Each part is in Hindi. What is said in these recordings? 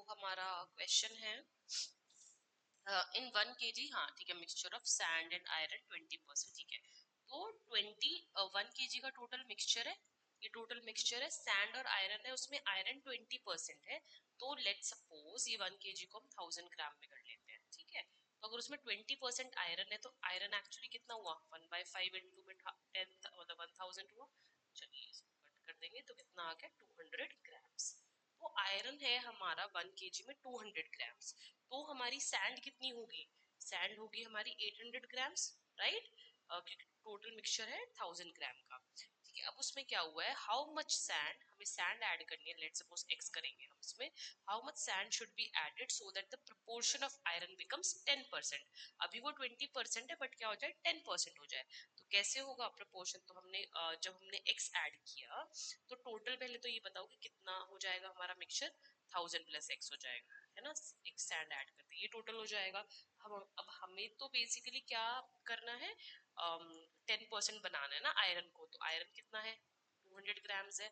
हमारा क्वेश्चन है इन 1 kg, हाँ ठीक है, mixture of sand and iron 20%, ठीक है। तो 1 kg का टोटल मिक्सचर है, ये टोटल मिक्सचर है, सैंड और आयरन है, उसमें आयरन 20% है। तो लेट सपोज ये 1 kg को हम 1000 ग्राम में कर लेते हैं, ठीक है। तो अगर उसमें 20% आयरन है तो आयरन एक्चुअली कितना हुआ, 1/5 इंटू में 10 मतलब 1000 हुआ। चलिए इसको कट कर देंगे तो कितना आ गया, 200 ग्राम्स। तो आयरन है हमारा 1 kg में 200 ग्राम्स। तो हमारी सैंड कितनी होगी, सैंड होगी हमारी 800 ग्राम्स, राइट, क्योंकि टोटल मिक्सचर है 1000 ग्राम का, ठीक है। अब उसमें क्या हुआ है, हाउ मच सैंड, हमें सैंड ऐड करनी है, लेट्स सपोज x करेंगे हम इसमें, how much sand should be added so that the proportion of iron becomes 10%। अभी वो 20% है बट क्या हो जाए 10% हो जाए। तो कैसे होगा प्रोपोर्शन, तो हमने जब हमने x ऐड किया तो टोटल पहले तो ये बताओ कि कितना हो जाएगा हमारा मिक्सचर, 1000 प्लस x हो जाएगा, है ना, एक सैंड ऐड करते ये टोटल हो जाएगा। हम अब हमें तो बेसिकली क्या करना है, 10% बनाना है ना आयरन को, तो आयरन कितना है 200 ग्राम्स है।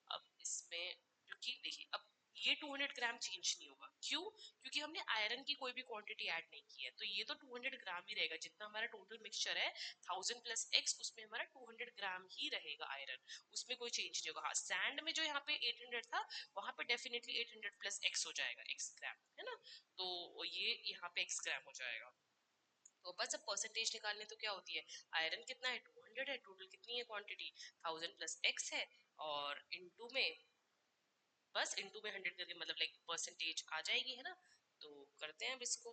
अब इसमें क्योंकि देखिए अब ये 200 ग्राम चेंज नहीं होगा, क्यों, क्योंकि हमने आयरन की कोई भी क्वांटिटी ऐड नहीं की है, तो ये तो 200 ग्राम ही रहेगा, जितना हमारा टोटल मिक्सचर है 1000 प्लस x, उसमें हमारा 200 ग्राम ही रहेगा आयरन, उसमें कोई चेंज नहीं होगा। हाँ, सैंड में जो यहाँ पे 800 था वहां पे डेफिनेटली 800 प्लस x हो जाएगा, x ग्राम, है ना, तो ये यहाँ पे x ग्राम हो जाएगा। तो बस अब परसेंटेज निकालने तो क्या होती है, आयरन कितना है 200 है, टोटल कितनी है क्वांटिटी 1000 प्लस x है, और इनटू में बस इनटू में 100 करके मतलब लाइक परसेंटेज आ जाएगी, है ना। तो करते हैं अब इसको,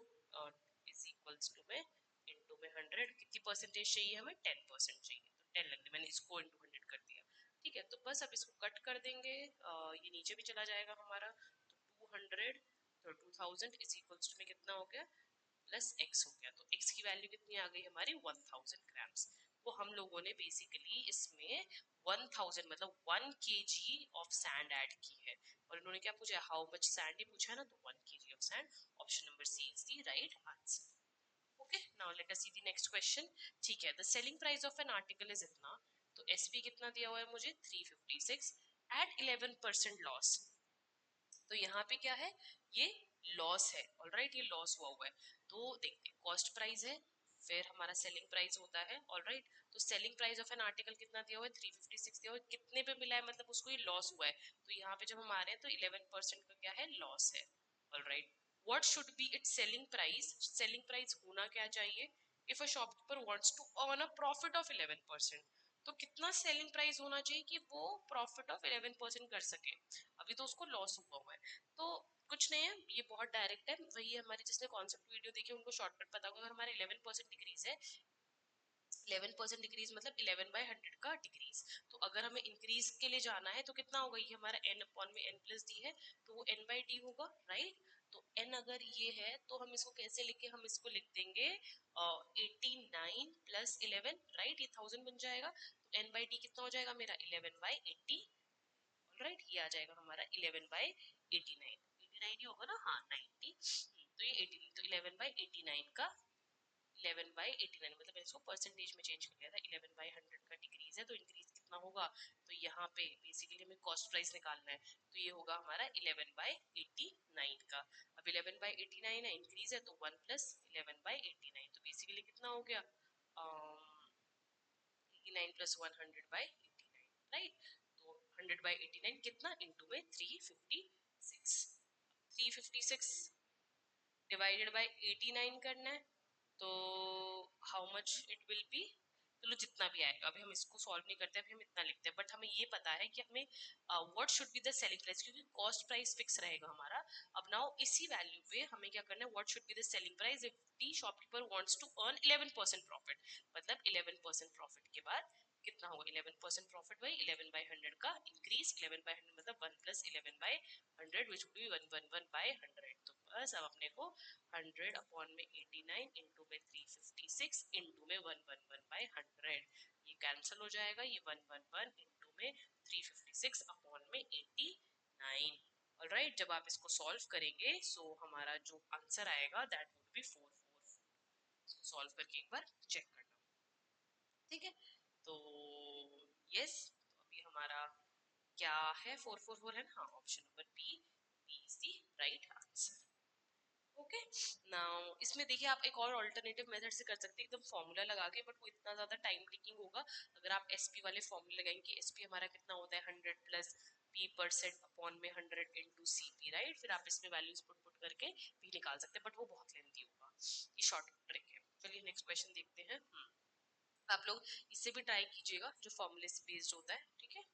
इज इक्वल्स टू में इनटू में 100, कितनी परसेंटेज चाहिए हमें 10% चाहिए, तो 10 लग गई, मैंने इसको इनटू 100 कर दिया, ठीक है। तो बस अब इसको कट कर देंगे, ये नीचे भी चला जाएगा हमारा, तो 200 तो 2000 इज इक्वल्स टू में कितना हो गया प्लस x हो गया, तो x की वैल्यू कितनी आ गई हमारी 1000 ग्राम्स। तो हम लोगों ने बेसिकली इसमें 1000 मतलब 1 kg ऑफ सैंड ऐड की है, और इन्होंने क्या पूछा, हाउ मच सैंड ही पूछा है ना, तो 1 kg of sand, option number C is the right answer. Okay, now let us see the next question, ठीक है। The selling price of an article is इतना, तो एसपी कितना दिया हुआ है मुझे 356 एट 11% लॉस। तो यहाँ पे क्या है, ये लॉस है, ऑलराइट, ये लॉस हुआ है। तो देखते कॉस्ट प्राइस है, फिर हमारा सेलिंग प्राइस होता है, ऑलराइट। तो selling price of an article कितना दिया हुआ है 356 दिया हुआ है, कितने पे मिला है मतलब उसको ये लॉस हुआ है, तो यहाँ पे जब हम आ रहे हैं तो 11% का क्या है लॉस है, alright. What should be its selling price, selling price होना क्या चाहिए if a shopkeeper wants to earn a profit of 11%, तो कितना सेलिंग प्राइस होना चाहिए कि वो प्रॉफिट ऑफ 11% कर सके, अभी तो उसको लॉस हुआ है। तो कुछ नहीं है, ये बहुत डायरेक्ट है, वही हमारे जिसने कॉन्सेप्ट वीडियो देखी उनको शॉर्टकट पता होगा। अगर हमारे 11% डिक्रीज है, 11% डिक्रीज मतलब 11/100 का डिक्रीज, तो अगर हमें इंक्रीज के लिए जाना है तो कितना होगा, ये हमारा n अपॉन में n प्लस डी है, तो वो n/d होगा, राइट। तो n अगर ये है तो हम इसको कैसे लिखे, हम इसको लिख देंगे 89 प्लस 11, राइट, ये 1000 बन जाएगा, तो n/d कितना हो जाएगा मेरा 11/80, राइट, ये आ जाएगा हमारा 11/89, 89 ही होगा ना, हाँ 90, तो ये 18, तो 11/89 का 11/89 मतलब मैंने इसको परसेंटेज में चेंज कर लिया था, 11/100 का डिक्रीज है तो इंक्रीज कितना होगा, तो यहाँ पे बेसिकली हमें कॉस्ट प्राइस निकालना है, तो ये होगा हमारा 11/89 का। अब 11/89 है, इंक्रीज है तो 1 प्लस 11/89, तो बेसिकली कितना हो गया 89 प्लस 100/89, राइट। तो 100/89 कितना इंटू में 356, 356 डिवाइडेड बाय 89 करना है, तो how much it will be, चलो जितना भी आएगा, अभी हम इसको सॉल्व नहीं करते, अभी हम इतना लिखते हैं, बट हमें ये पता है कि हमें what should be the selling price, क्योंकि कॉस्ट प्राइस फिक्स रहेगा हमारा। अब नाउ इसी वैल्यू पे हमें क्या करना है, what should be the selling price if the shopkeeper wants to earn 11% profit, मतलब 11% प्रॉफिट के बाद कितना होगा 11% प्रॉफिट बाई 11/100 का इंक्रीज, 11/100 मतलब 1 प्लस 11/100 विच वुड बी 111/100, तो बस अब अपने को 100 अपॉन में 89 इंटू में 356 इंटू में 111/100, ये कैंसिल हो जाएगा, ये 111 इंटू में 356 अपॉन में 89, ऑलराइट। जब आप इसको सॉल्व करेंगे सो हमारा जो आंसर आएगा दैट वुड बी 444, इसको सॉल्व करके एक बार चेक करना, ठीक है। तो यस, तो अभी हमारा क्या है 444 है, हाँ option number B, B is the right answer. Now इसमें देखिए आप एक और ऑल्टरनेटिव मेथड से कर सकते हैं एकदम फॉर्मूला लगा के, बट वो इतना ज्यादा टाइम टेकिंग होगा। अगर आप एसपी वाले फॉर्मूले लगाएंगे, एसपी हमारा कितना होता है 100 प्लस p% अपॉन में 100 इंटू सीपी, राइट। फिर आप इसमें वैल्यूज पुट पुट करके भी निकाल सकते हैं, बट वो बहुत लेंथी होगा। ये शॉर्ट ट्रिक है। चलिए नेक्स्ट क्वेश्चन देखते हैं। आप लोग इससे भी ट्राई कीजिएगा जो फॉर्मूले से बेस्ड होता है, ठीक है।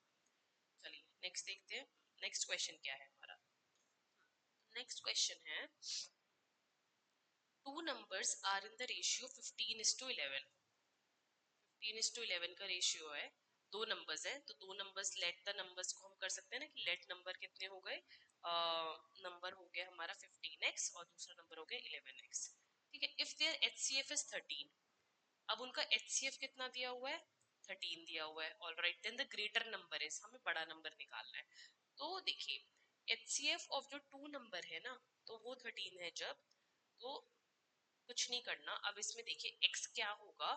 चलिए नेक्स्ट देखते हैं। नेक्स्ट क्वेश्चन क्या है हमारा? नेक्स्ट क्वेश्चन है two numbers are in the ratio 15:11। 15:11 का रेशियो है, दो नंबर्स है, तो दो नंबर्स लेट द नंबर्स को हम कर सकते हैं ना कि लेट नंबर कितने हो गए, नंबर हो गया हमारा 15x और दूसरा नंबर हो गया 11x, ठीक है। इफ देयर HCF इज 13, अब उनका HCF कितना दिया हुआ है, 13 दिया हुआ है। Alright, then the greater number is, हमें बड़ा नंबर निकालना है। तो देखिए HCF ऑफ जो टू नंबर है ना, तो वो 13 है जब, तो कुछ नहीं करना। अब इसमें देखिए x क्या होगा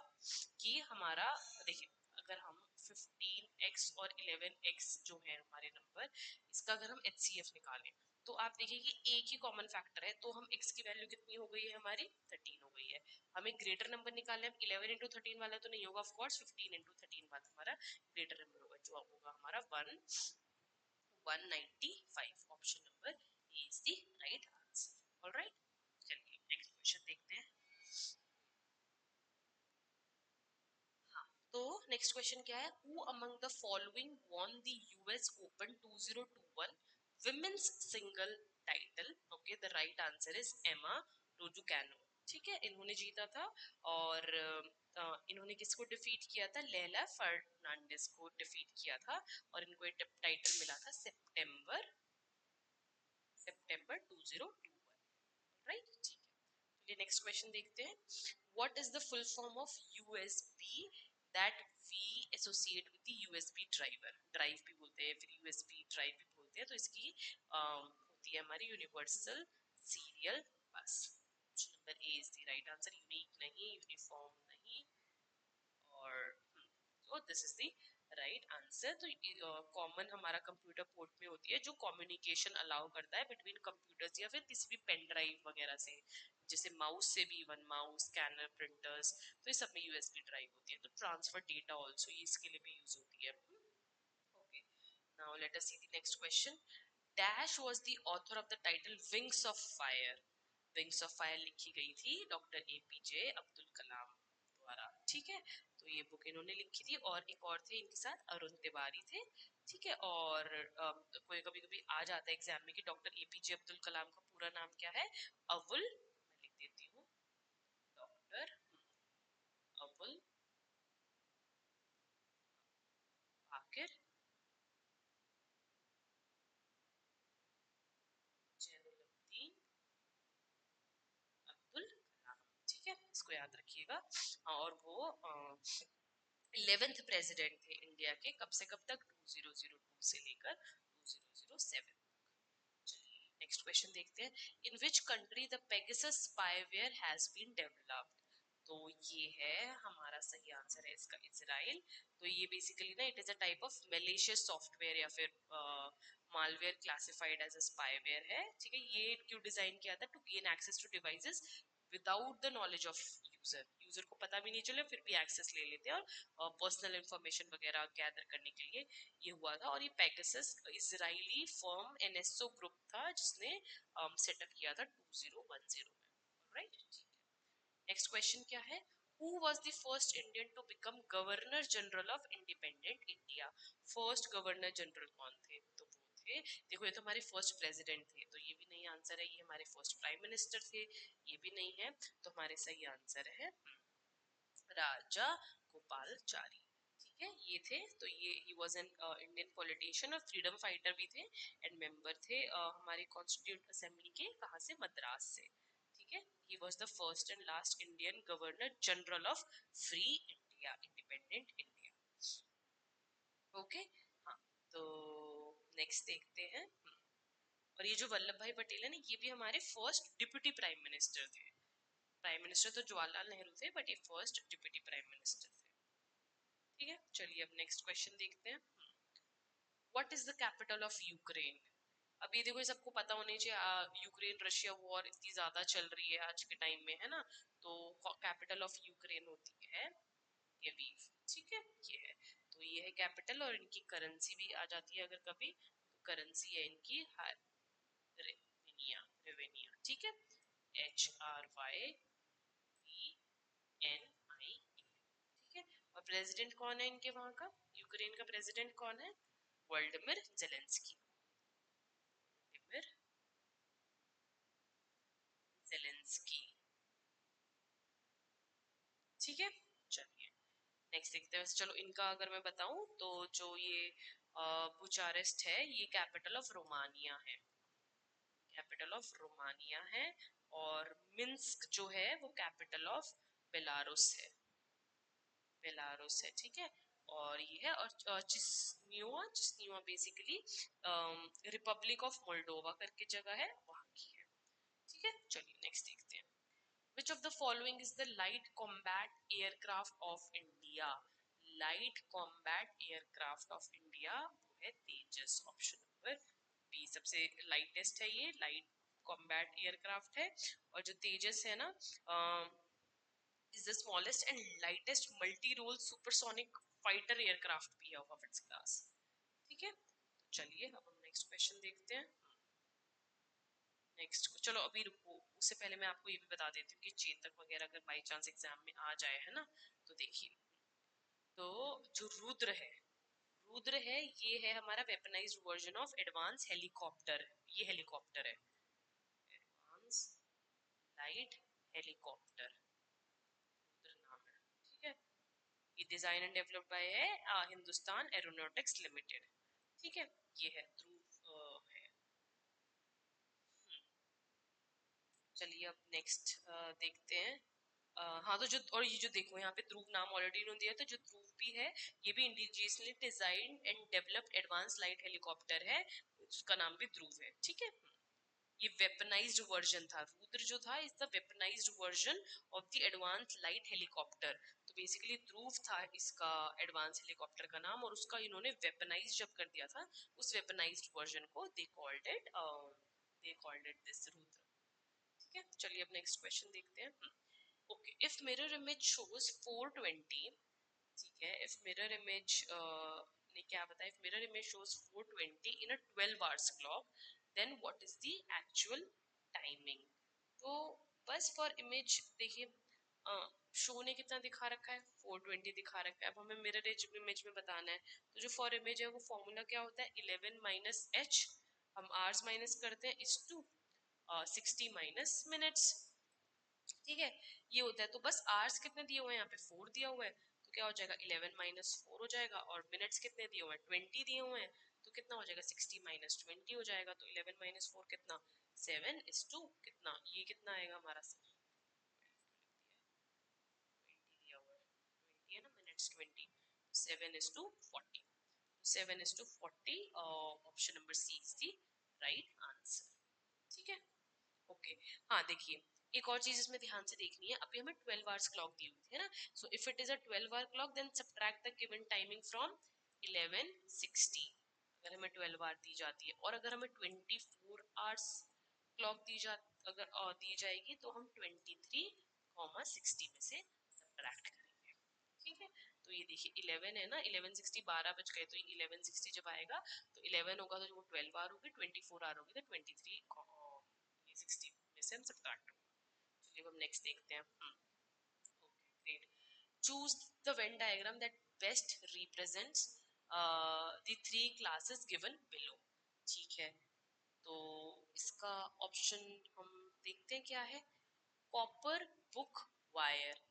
कि हमारा, देखिए अगर हम 15x और 11x जो है हमारे नंबर, इसका अगर हम HCF निकालें तो आप देखिए कि एक ही कॉमन फैक्टर है, तो हम x की वैल्यू कितनी हो गई है हमारी, 13 हो गई है। हमें ग्रेटर नंबर निकालना है, 11 इंटू 13 वाला तो नहीं होगा ऑफ कोर्स, 15 इंटू 13 वाला हमारा ग्रेटर नंबर होगा, जो होगा हमारा 195। Option number A is the right answer. Alright, चलिए नेक्स्ट क्वेश्चन देखते हैं। तो नेक्स्ट क्वेश्चन क्या है? Who among the following won the US open 2021 women's single title? Okay, the right answer is एमा रोजुकैनो, ठीक है, इन्होंने जीता था। और इन्होंने किसको डिफीट किया था? लैला फर्नांडिस को डिफीट किया था, और इनको ये टाइटल मिला था सितंबर सितंबर 2021, राइट, ठीक है। चलिए नेक्स्ट क्वेश्चन देखते हैं। What is the full form of USB that we associate with the USB driver? Drive भी बोलते हैं, फिर यूएसबी ड्राइव भी बोलते हैं, तो इसकी होती है हमारी यूनिवर्सल सीरियल बस। Option number A is the right answer, unique नहीं, यूनिफॉर्म नहीं, और तो this is the right answer. तो कॉमन हमारा कंप्यूटर पोर्ट में होती है, जो कम्युनिकेशन अलाउ करता है बिटवीन कंप्यूटर्स या फिर किसी भी पेन ड्राइव वगैरह से, जैसे माउस से भी, इवन माउस, स्कैनर, प्रिंटर्स, तो ये सब में यूएसबी ड्राइव होती है। तो ट्रांसफर डेटा ऑल्सो ये इसके लिए भी यूज होती है। Okay, now let us see the next question. Dash was the author of the title wings of fire? Wings of fire लिखी गई थी डॉक्टर एपीजे अब्दुल कलाम द्वारा, ठीक है। तो ये बुक इन्होंने लिखी थी, और एक और थे इनके साथ, अरुण तिवारी थे, ठीक है। और कोई कभी कभी आ जाता है एग्जाम में कि डॉक्टर एपीजे अब्दुल कलाम का पूरा नाम क्या है? अवुल, मैं लिख देती हूँ, डॉक्टर अवुल आकिर जैनुलब्दीन अब्दुल कलाम, ठीक है, इसको याद रखिएगा। और वो 11th प्रेसिडेंट थे इंडिया के, कब से कब तक? 2002 से लेकर 2007। चलिए नेक्स्ट क्वेश्चन देखते हैं। In which country the Pegasus spyware has been developed? तो ये है हमारा सही आंसर है इसका, इजराइल। तो ये बेसिकली ना it is a type of malicious software या फिर malware classified as a spyware है, ठीक है। ये क्यों डिजाइन किया था? To gain access to devices without the knowledge of user, user को पता भी नहीं चले फिर भी एक्सेस ले लेते हैं, और पर्सनल इंफॉर्मेशन वगैरह गैदर करने के लिए ये हुआ था। और ये Pegasus Israeli firm NSO group था जिसने सेटअप किया था 2010 में, राइट। नेक्स्ट क्वेश्चन क्या है? Who was the first Indian to become Governor General of Independent India? First governor general कौन थे? तो वो थे, देखो ये तो हमारे फर्स्ट प्रेसिडेंट थे, तो ये भी नहीं आंसर है। ये हमारे फर्स्ट प्राइम मिनिस्टर थे, ये भी नहीं है। तो हमारे सही आंसर है राजा गोपालचारी, ठीक है, ये थे। तो ये he was an Indian politician और फ्रीडम फाइटर भी थे, एंड मेंबर थे हमारे कॉन्स्टिट्यूंट असेंबली के, कहाँ से? मद्रास से, ठीक है। He was the first and last Indian governor general of free India, independent India. Okay, हाँ, तो नेक्स्ट देखते हैं। और ये जो वल्लभ भाई पटेल है ना, ये भी हमारे फर्स्ट डिप्यूटी प्राइम मिनिस्टर थे। प्राइम मिनिस्टर तो जवाहरलाल नेहरू थे, बट ये फर्स्ट डिप्यूटी प्राइम मिनिस्टर थे, ठीक है। चलिए अब नेक्स्ट क्वेश्चन देखते हैं। What is the capital of Ukraine? अब ये देखो, ये सबको पता होना चाहिए, यूक्रेन रशिया वॉर इतनी ज्यादा चल रही है आज के टाइम में, है ना। तो कैपिटल ऑफ यूक्रेन होती है कीव, ठीक है, ये है। तो ये है कैपिटल, और इनकी करेंसी भी आ जाती है अगर कभी, तो करेंसी है इनकी रेवेनिया, रेवेनिया, ठीक है, HRYVNIA, ठीक है। और प्रेसिडेंट कौन है इनके वहां का, यूक्रेन का प्रेसिडेंट कौन है, वोल्डिमिर जेलेंस्की, वोल्डिमिर जेलेंस्की, ठीक है। चलिए नेक्स्ट देखते हैं। चलो इनका अगर मैं बताऊं तो जो ये बुचारेस्ट है, ये कैपिटल ऑफ रोमानिया है, कैपिटल ऑफ रोमानिया है। और मिन्स्क जो है वो कैपिटल ऑफ बेलारूस है, बेलारूस है, ठीक है। और ये है, और चिस्नियोवा, चिस्नियोवा बेसिकली रिपब्लिक ऑफ मोल्डोवा करके जगह है, वहां की है, ठीक है। चलिए नेक्स्ट देखते हैं। Which of the following is the light combat aircraft of India? Light combat aircraft of India वो है तेजस, ऑप्शन नंबर बी सबसे लाइटेस्ट है, ये लाइट कॉम्बैट एयरक्राफ्ट है। और जो तेजस है ना, is the smallest and lightest multi-role supersonic fighter aircraft भी है of its class, ठीक है। तो चलिए अब हम नेक्स्ट क्वेश्चन देखते हैं। नेक्स्ट चलो अभी रुको, उससे पहले मैं आपको ये भी बता देती हूँ कि चेतक वगैरह अगर बाई चांस एग्जाम में आ जाए, है ना, तो देखिए, तो जो रुद्र है ये है हमारा weaponised version of advance helicopter, ये हेलीकॉप्टर है, एडवांस लाइट हेलीकॉप्टर, रुद्र नाम है, ठीक है। ये डिजाइन एंड डेवलप बाय है हिंदुस्तान एरोनॉटिक्स लिमिटेड, ठीक है। ये है ध्रुव है। चलिए अब नेक्स्ट देखते हैं। हाँ तो जो, और ये जो देखो यहाँ पे ध्रुव नाम ऑलरेडी इन्होंने दिया, तो जो ध्रुव भी है ये भी indigenously design and developed advance light helicopter है, उसका नाम भी ध्रुव है, ठीक है। ये वेपनाइज्ड वर्जन था, रुद्र जो था is the weaponised version of the advance light helicopter. तो बेसिकली ध्रुव था इसका एडवांस हेलीकॉप्टर का नाम, और उसका इन्होंने वेपनाइज जब कर दिया था, उस वेपनाइज्ड वर्जन को they called it this Rudra, ठीक है। चलिए अब नेक्स्ट क्वेश्चन देखते हैं। Okay, if mirror image shows 420, ठीक है, इफ मिरर इमेज ने क्या बताया, if mirror image shows 420 in a 12 hours clock, then what is the actual timing. तो बस फॉर इमेज देखिए, शो ने कितना दिखा रखा है, 420 दिखा रखा है। अब हमें मिरर इमेज में बताना है, तो जो फॉर इमेज है वो फॉर्मूला क्या होता है, 11 माइनस एच, हम आवर्स माइनस करते हैं इस टू 60 माइनस मिनट्स, ठीक है, ये होता है। तो बस आवर्स कितने दिए हुए हैं, यहाँ पे 4 दिया हुआ है, तो क्या हो जाएगा 11 माइनस 4 हो जाएगा, और मिनट्स कितने दिए हुए हैं 20 दिए हुए हैं, तो कितना हो जाएगा 60 माइनस 20 हो जाएगा। तो 11 माइनस 4 कितना, 7 इज टू कितना, ये कितना आएगा हमारा 20 दिया हुआ है, 20 है ना, minutes 20, 7 is to 40, 7 is to 40, option number C is the right answer, ठीक है। ओके, हाँ देखिए, एक और चीज इसमें ध्यान से देखनी है, अभी हमें 12 आवर्स क्लॉक दी हुई थी, है ना। So if it is a 12 hour clock then subtract the given timing from 1160, अगर हमें 12 आवर दी जाती है, और अगर हमें 24 आवर्स क्लॉक अगर दी जाएगी, तो हम 23, 60 में से सब्ट्रैक्ट करेंगे, ठीक है। तो ये देखिए 11 है ना, 1160, 12 बज गए, तो 1160 जब आएगा तो 11 होगा तो वो 12 आवर होगी, 24 आवर होगी तो 23, 60 में से हम सब्ट्रैक्ट होगा। चलिए हम नेक्स्ट देखते हैं। Okay great, choose the Venn diagram that best represents the three classes given below, ठीक है। तो इसका ऑप्शन हम देखते हैं क्या है, कॉपर बुक वायर।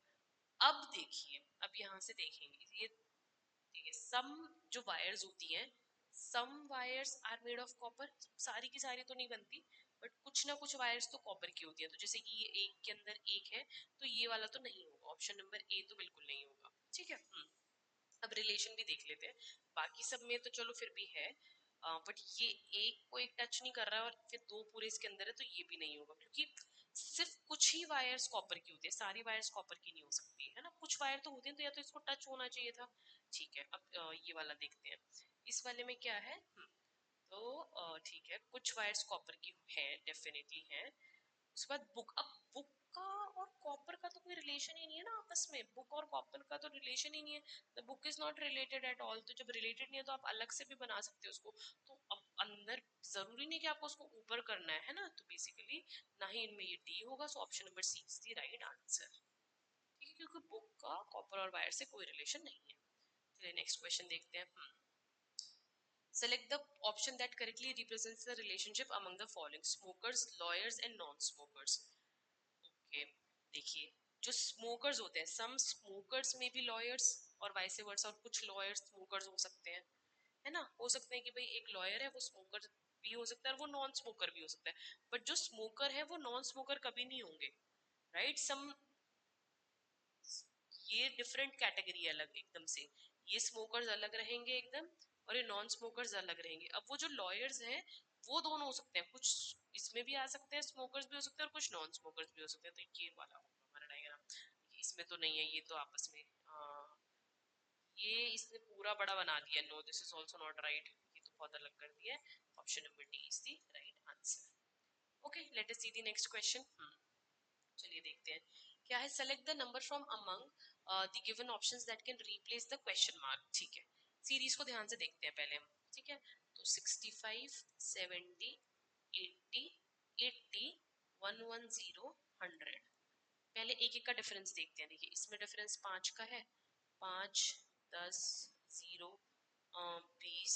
अब देखिए, अब यहाँ से देखेंगे ये, देखिए सम जो वायर्स होती हैं, some wires are made of copper, सारी की सारी तो नहीं बनती, बट कुछ ना कुछ वायर्स तो कॉपर की होती है। तो जैसे कि ये एक के अंदर एक है, तो ये वाला तो नहीं होगा, ऑप्शन नंबर ए तो बिल्कुल नहीं होगा, ठीक है। अब रिलेशन भी देख लेते हैं, बाकी सब में तो चलो फिर भी है, बट ये एक को एक टच नहीं कर रहा है, और फिर दो पूरे इसके अंदर है, तो ये भी नहीं होगा, क्योंकि सिर्फ कुछ ही वायर्स कॉपर की होती है, सारी वायर्स कॉपर की नहीं हो सकती है ना, कुछ वायर तो होते हैं, तो या तो इसको टच होना चाहिए था, ठीक है। अब ये वाला देखते हैं, इस वाले में क्या है, तो ठीक है, कुछ वायर्स कॉपर की हैं, डेफिनेटली हैं। उसके बाद बुक, अब बुक का और कॉपर का तो कोई रिलेशन ही नहीं है ना आपस में, बुक और कॉपर का तो रिलेशन ही नहीं है, the book is not related at all. तो जब रिलेटेड नहीं है तो आप अलग से भी बना सकते हो उसको। तो अब अंदर जरूरी नहीं कि आपको उसको ऊपर करना है ना, तो बेसिकली ना ही इनमें ये डी होगा, so option number C is the right answer. ठीक है, क्योंकि बुक का कॉपर और वायर से कोई रिलेशन नहीं है। चलिए नेक्स्ट क्वेश्चन देखते हैं। Select the option that correctly represents the relationship among the following: smokers, lawyers and non-smokers. Okay, देखिए, जो स्मोकर्स होते हैं, सम स्मोकर्स में भी लॉयर्स और वाइस वर्सा, और कुछ लॉयर्स स्मोकर्स हो सकते हैं, है ना। हो सकते हैं कि भाई एक लॉयर है वो स्मोकर भी हो सकता है और वो नॉन स्मोकर भी हो सकता है, बट जो स्मोकर है वो नॉन स्मोकर कभी नहीं होंगे, राइट। सम, ये डिफरेंट कैटेगरी है अलग एकदम से, ये स्मोकर्स अलग रहेंगे एकदम और ये नॉन स्मोकर्स अलग रहेंगे। अब वो जो लॉयर्स हैं वो दोनों हो सकते हैं, कुछ इसमें भी आ सकते हैं, स्मोकर्स भी हो सकते हैं और कुछ नॉन स्मोकर्स भी हो सकते हैं। तो ये वाला होगा हमारा डायग्राम, इसमें तो नहीं है, ये तो आपस में ये इसने पूरा बड़ा बना दिया। No, this is also not right, ये तो बहुत अलग कर दिया है। Option number D is the right answer. Okay, let us see the next question. चलिए देखते हैं क्या है। Select the number from among the given options that can replace the question mark. ठीक है, सीरीज को ध्यान से देखते हैं पहले हम। ठीक है, तो 65, 70, 80, 80, 110, 100। पहले एक एक का डिफरेंस देखते हैं। देखिए इसमें डिफरेंस 5 का है, 5, 10, 0, 20,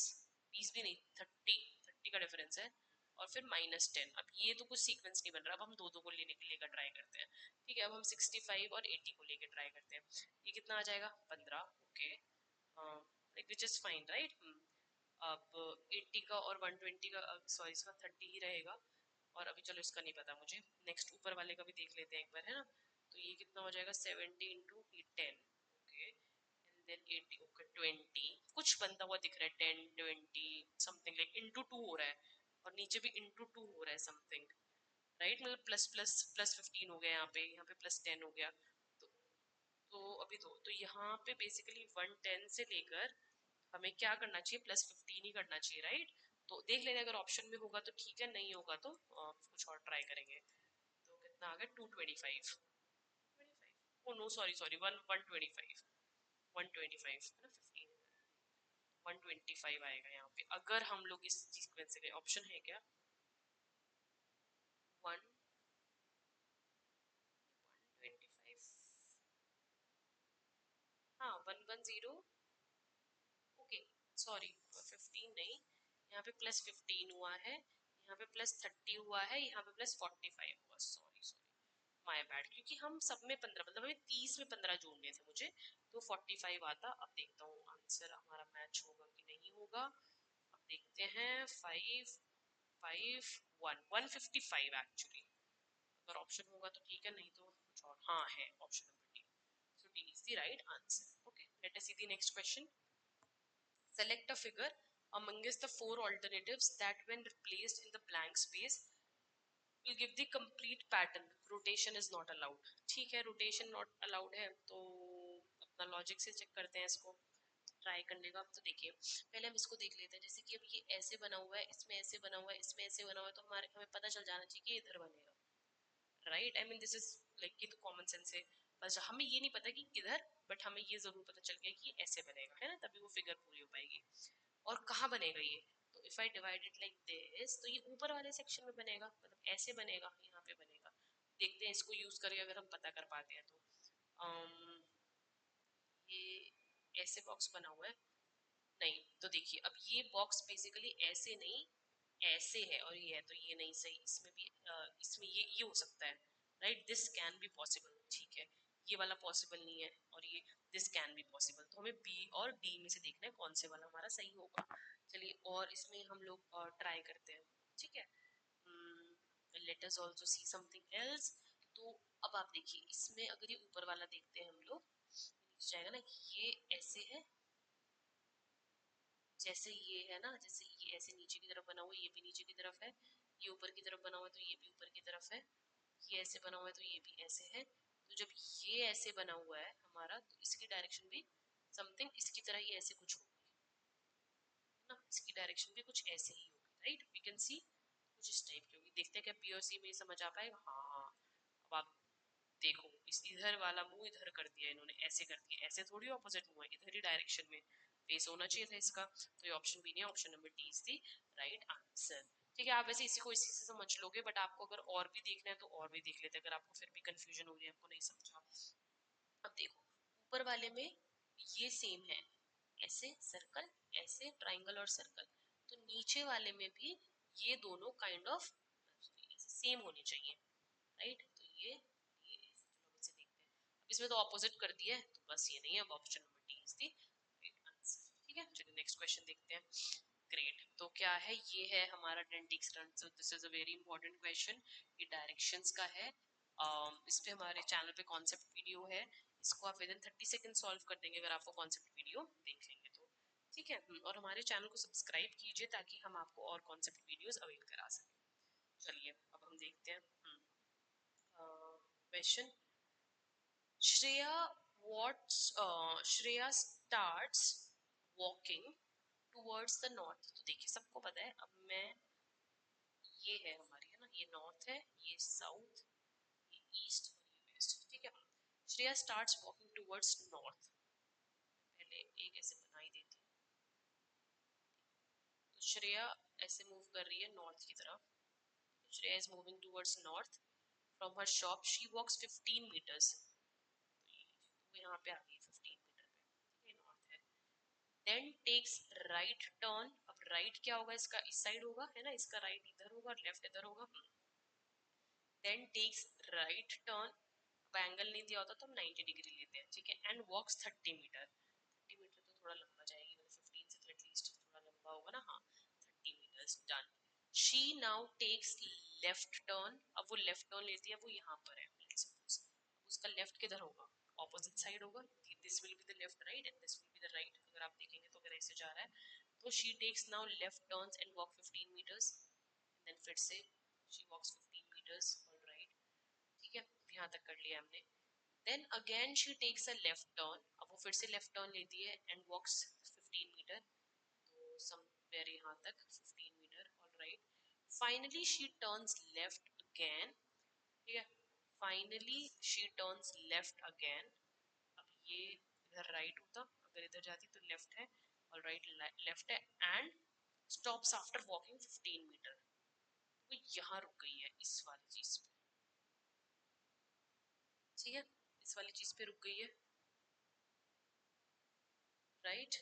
20 भी नहीं, 30 का डिफरेंस है, और फिर -10। अब ये तो कुछ सीक्वेंस नहीं बन रहा, अब हम दो दो को लेने के लेकर ट्राई करते हैं। ठीक है, अब हम 65 और 80 को लेकर ट्राई करते हैं। ये कितना आ जाएगा, 15। Okay, which is fine, right. अब 80 का और 120 का, सॉरी इसका 30 ही रहेगा। और अभी चलो इसका नहीं पता मुझे, नेक्स्ट ऊपर वाले का भी देख लेते हैं एक बार, है ना। तो ये कितना हो जाएगा, 70 into 10। Okay, and then 80, okay 20, कुछ बनता हुआ दिख रहा है, 10, 20 समथिंग, लाइक इंटू 2 हो रहा है, और नीचे भी इंटू 2 हो रहा है समथिंग, राइट। मतलब प्लस प्लस प्लस 15 हो गया, यहाँ पे प्लस 10 हो गया। तो अभी तो यहाँ पे बेसिकली 110 से लेकर हमें क्या करना चाहिए, +15 ही करना चाहिए, राइट। तो देख लेते हैं, अगर ऑप्शन में होगा तो ठीक है, नहीं होगा तो कुछ और ट्राई करेंगे। तो कितना आ गया, 225, 25, ओ नो सॉरी सॉरी, 125, 125 है ना, 15, 125 आएगा यहाँ पे, अगर हम लोग इस सीक्वेंस से गए। ऑप्शन है क्या, 125, हाँ 110, ओके सॉरी 15 नहीं, यहाँ पे +15 हुआ है, यहाँ पे +30 हुआ है, यहाँ पे +45 हुआ, सॉरी सॉरी, माय बैड। क्योंकि हम सब में 15, मतलब हमें 30 में 15 जोड़ने थे मुझे, तो 45 आता। अब देखता हूँ आंसर हमारा मैच होगा कि नहीं होगा। अब देखते हैं, 5, 5, 1, 155 एक्चुअली। अगर ऑप्शन होगा तो ठीक है, नहीं तो कुछ और। हाँ है, option number D, so D is the right answer. Okay, let us see the next question. Select a figure amongst the four alternatives that, when replaced in the blank space, will give the complete pattern. Rotation is not allowed. ठीक है, rotation not allowed है, तो अपना लॉजिक से चेक करते हैं इसको, ट्राई करने का। तो देखिए पहले हम इसको देख लेते हैं, जैसे कि अब ये ऐसे बना हुआ है, इसमें ऐसे बना हुआ है, इसमें ऐसे बना हुआ है, तो हमें पता चल जाना चाहिए कि इधर बनेगा, right. I mean this is like, ये तो कॉमन सेंस है। बस हमें ये नहीं पता कि किधर, बट हमें ये जरूर पता चल गया कि ये ऐसे बनेगा, है ना, तभी वो फिगर पूरी हो पाएगी। और कहाँ बनेगा ये, तो if I divide it like this, तो ये ऊपर वाले सेक्शन में बनेगा, मतलब ऐसे बनेगा, यहाँ पे बनेगा। देखते हैं इसको यूज करके अगर हम पता कर पाते हैं तो। ये ऐसे बॉक्स बना हुआ है, नहीं तो देखिए अब ये बॉक्स बेसिकली ऐसे नहीं, ऐसे है, और ये है, तो ये नहीं सही। इसमें भी इसमें ये हो सकता है, right, this can be possible. ठीक है, ये वाला पॉसिबल नहीं है, और ये दिस कैन बी पॉसिबल। तो हमें बी और डी में से देखना है कौन से वाला हमारा सही होगा। चलिए और इसमें हम लोग ट्राई करते हैं। ठीक है, let us also see something else. तो अब आप देखिए इसमें अगर ये ऊपर वाला देखते हैं हम लोग, नीचे जाएगा ना, ये ऐसे है, जैसे ये है ना, जैसे ये ऐसे नीचे की तरफ बना हुआ है, ये भी नीचे की तरफ है, ये ऊपर की तरफ बना हुआ है तो ये भी ऊपर की तरफ है, ये ऐसे बना हुआ है तो ये भी ऐसे है। तो जब ये ऐसे बना हुआ है हमारा, तो इसकी डायरेक्शन भी समथिंग इसकी तरह ही ऐसे कुछ होगी, है ना, इसकी डायरेक्शन भी कुछ ऐसे ही होगी। राइट, वी कैन सी कुछ इस टाइप की होगी। देखते हैं क्या पी और सी में समझ आ पाएगा। हाँ, अब आप देखो, इस इधर वाला मुंह इधर कर दिया इन्होंने, ऐसे कर दिया, ऐसे थोड़ी ऑपोजिट मुंह है, इधर ही डायरेक्शन में फेस होना चाहिए था इसका। तो ये ऑप्शन बी नहीं, option number D is the right answer. ठीक है, आप वैसे इसी को इसी से समझ लोगे, बट आपको अगर और भी देखना है तो और भी देख लेते हैं, अगर आपको फिर भी कंफ्यूजन हो रही है, आपको नहीं समझा। अब देखो, ऊपर वाले में ये सेम है, ऐसे सर्कल, ऐसे ट्राइंगल और सर्कल, तो नीचे वाले में भी ये दोनों काइंड ऑफ सेम होने चाहिए, राइट। तो ये चलो अब इसे देखते हैं। अब इसमें तो ऑपोजिट कर दिया है, तो बस ये नहीं है, अब option number D is the right answer. ठीक है, चलिए नेक्स्ट क्वेश्चन देखते हैं। ग्रेट, तो क्या है, ये है हमारा डेंटिक्स रन। So this is a very important question, ये डायरेक्शंस का है। इस पे हमारे चैनल पे कॉन्सेप्ट वीडियो है, इसको आप विद इन 30 सेकंड सॉल्व कर देंगे अगर आपको कॉन्सेप्ट वीडियो देख लेंगे तो। ठीक है, और हमारे चैनल को सब्सक्राइब कीजिए ताकि हम आपको और कॉन्सेप्ट वीडियोस अवेल करा सकें। चलिए अब हम देखते हैं question. Shreya Shreya starts walking towards the north. तो देखिए सबको पता है, अब मैं, ये है हमारी, है ना, ये नॉर्थ है, ये साउथ, ये ईस्ट और ये वेस्ट। ठीक है, Shreya starts walking towards north. पहले एक ऐसे बना ही देती हूँ। तो श्रेया ऐसे मूव कर रही है नॉर्थ की तरफ। Shreya is moving towards north from her shop, she walks 15 meters. तो यहाँ पे आ गई 15 मीटर पे, ये नॉर्थ है। Then takes right turn. अब राइट क्या होगा इसका, इस साइड होगा, है ना, इसका राइट इधर होगा और लेफ्ट इधर होगा। देन टेक्स राइट टर्न, अब एंगल नहीं दिया होता तो हम 90 डिग्री लेते हैं, ठीक है, एंड वॉक्स 30 मीटर। 30 मीटर तो थोड़ा लंबा जाएगी, मतलब 15 से तो एटलीस्ट थोड़ा लंबा होगा ना, हाँ, 30 meters done. She now takes left turn, अब वो लेफ्ट टर्न लेती है, वो यहाँ पर है, लेट्स सपोज। अब उसका लेफ्ट किधर होगा, ऑपोजिट साइड होगा, this will be the left right and this will be the right. अगर आप देखेंगे तो अगर ऐसे जा रहा है तो she takes now left turns and walk 15 meters, then फिर से शी वॉक्स 15 मीटर्स, ऑलराइट। ठीक है, यहाँ तक कर लिया हमने। Then again she takes a left turn, अब वो फिर से लेफ्ट टर्न लेती है एंड वॉक्स 15 मीटर, तो समवेयर यहाँ तक 15 meter, alright. Finally she turns left again, ठीक है, finally she turns left again. अब ये इधर राइट होता, अगर इधर जाती तो लेफ्ट है, ऑलराइट, लेफ्ट है, and stops after walking 15 meter. तो यहाँ रुक गई है इस वाली चीज पे, ठीक है, इस वाली चीज पे रुक गई है, राइट।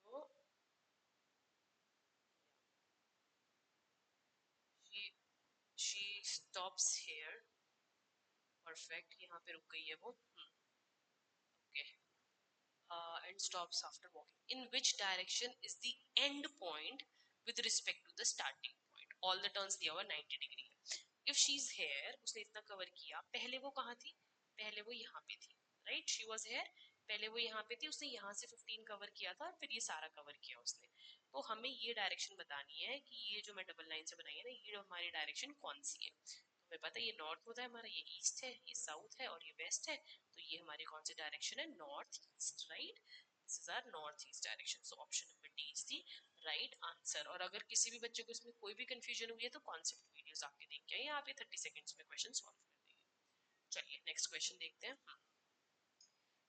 तो she she stops here, perfect, यहाँ पे रुक गई है वो, okay, and stops after walking. In which direction is the end point with respect to the starting point? All the turns दिया हुआ 90 डिग्री है। If she is here, उसने इतना कवर किया, पहले वो कहाँ थी, पहले वो यहाँ पे थी, राइट, शी वॉज हेयर, पहले वो यहाँ पे थी, उसने यहाँ से 15 कवर किया था और फिर ये सारा कवर किया उसने। तो हमें ये डायरेक्शन बतानी है कि ये जो मैं डबल लाइन से बनाई है ना, ये हमारी डायरेक्शन कौन सी है। तो हमें पता है ये नॉर्थ होता है हमारा, ये ईस्ट है, ये साउथ है और ये वेस्ट है, तो ये हमारी कौन सी डायरेक्शन है, north east, right. This is our north east direction, so option number D is the right answer. और अगर किसी भी बच्चे को इसमें कोई भी कंफ्यूजन हुई है तो कॉन्सेप्ट वीडियोस आपके देख के यहाँ पे 30 सेकंड्स में क्वेश्चन सॉल्व कर देंगे। चलिए नेक्स्ट क्वेश्चन देखते हैं।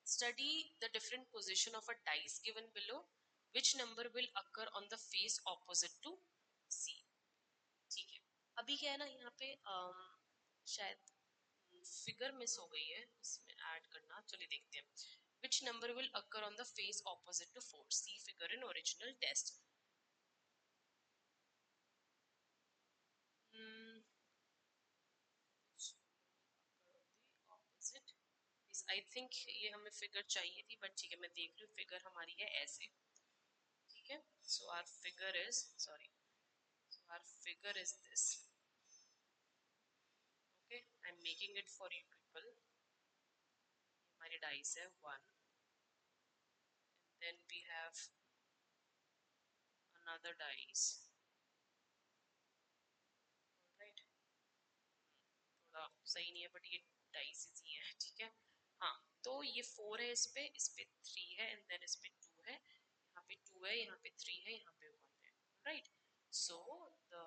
Study the different position of a dice given below. Which number will occur on the face opposite to C? ठीक है, अभी क्या है ना, यहाँ पे शायद फिगर मिस हो गई है, इसमें ऐड करना, चलिए देखते हैं। Which number will occur on the face opposite to 4? See figure in original test. Hmm, opposite is, I think ये हमें फिगर चाहिए थी, बट ठीक है मैं देख रही हूँ, फिगर हमारी है ऐसे, ठीक है। So our figure is, sorry, so our figure is this. Okay, I'm making it for you people. हमारी डाइस है 1, then we have another dice, right, थोड़ा सही नहीं है बट ये डाइस ही है, ठीक है। हाँ, तो ये 4 है, इस पे 3 है, एंड देन इस पे 2 है, यहाँ पे 2 है, यहाँ पे 3 है, यहाँ पे 1 है, right? So the